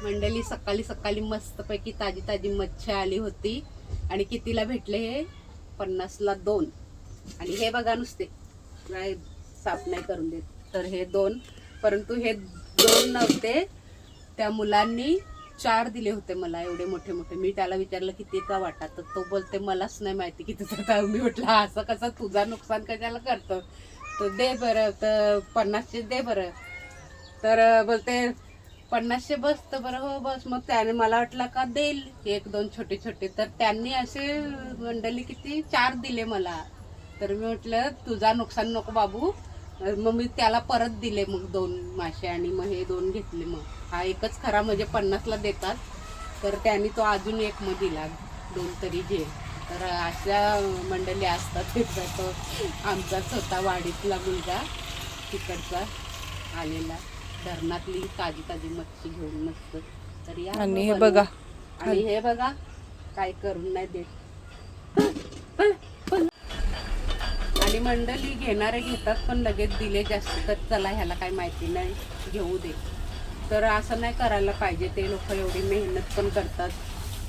मंडळी सकाळी सकाळी मस्तपैकी ताजी ताजी मच्छी आली होती आणि कितीला भेटले हे 50ला 2 आणि हे बघा नुसते काय साफ नाही करून देत तर हे 2 परंतु हे 2 नव्हते त्या मुलांनी 4 दिले होते मला एवढे मोठे मोठे. मी त्याला विचारलं कितीचा वाटा तर तो बोलते मलाच नाही माहिती कितीचा. मी म्हटलं असं कसं तुझा नुकसान कशाला करतो तो दे बरं तर 50चे दे बरं तर बोलते 50चे बस तर बरं हो बस. मग त्याने मला वाटलं का देईल 1-2 छोटे छोटे तर त्यांनी असे मंडळी किती 4 दिले मला. तर मी म्हटलं तुझा नुकसान नको बाबू. मग मी त्याला परत दिले मग 2 मासे आणि मग हे 2 घेतले. मग हा एकच खरा म्हणजे 50ला देतात तर त्यांनी तो अजून एक मग दिला 2 तरी घे. तर अशा मंडळी असतात. तो आमचाच होता वाडीतला मुलगा तिकडचा आलेला धरणातली ताजी ताजी मच्छी घेऊन मस्त. तर या आणि हे बघा आणि हे बघा काय करून नाही देत. आणि मंडळी घेणारे घेतात पण लगेच दिले जास्त तर चला ह्याला काही माहिती नाही घेऊ दे. तर असं नाही करायला पाहिजे. ते लोक एवढी मेहनत पण करतात.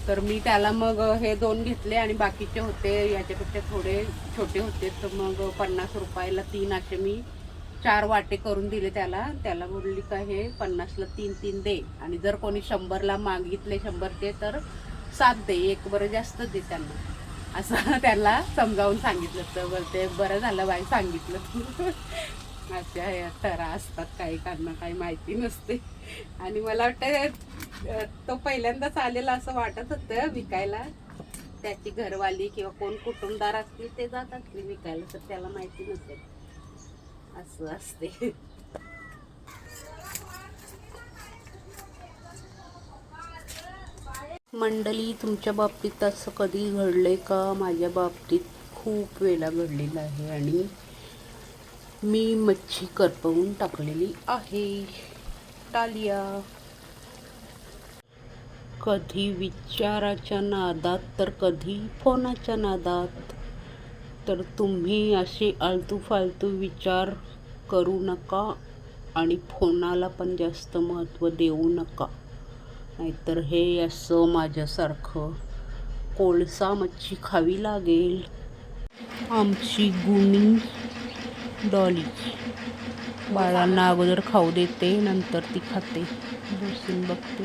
तर मी त्याला मग हे 2 घेतले आणि बाकीचे होते याच्यापेक्षा थोडे छोटे होते तर मग 50 रुपयाला 3 असे मी 4 वाटे करून दिले त्याला. त्याला बोलली का हे 50ला 3 दे आणि जर कोणी 100ला मागितले 100 दे तर 7 दे एक बरं जास्त दे त्यांना असं त्याला समजावून सांगितलं. तर बोलते बरं झालं बाई सांगितलं. अशा तरा असतात काही कारणं काही माहिती नसते. आणि मला वाटतं तो पहिल्यांदाच आलेला असं वाटत होतं विकायला. त्याची घरवाली किंवा कोण कुटुंबदार असतील ते जातात विकायला तर त्याला माहिती नसेल असं असते. मंडळी तुमच्या बाबतीत असं कधी घडलंय का? माझ्या बाबतीत खूप वेळा घडलेलं आहे आणि मी मच्छी करपवून टाकलेली आहे. टालिया कधी विचाराच्या नादात तर कधी फोनाच्या नादात. तर तुम्ही असे आलतू फालतू विचार करू नका आणि फोनाला पण जास्त महत्त्व देऊ नका. नाहीतर हे असं माझ्यासारखं कोळसा मच्छी खावी लागेल. आमची गुणी डॉली बाळांना अगोदर खाऊ देते नंतर ती खाते. बसून बघते.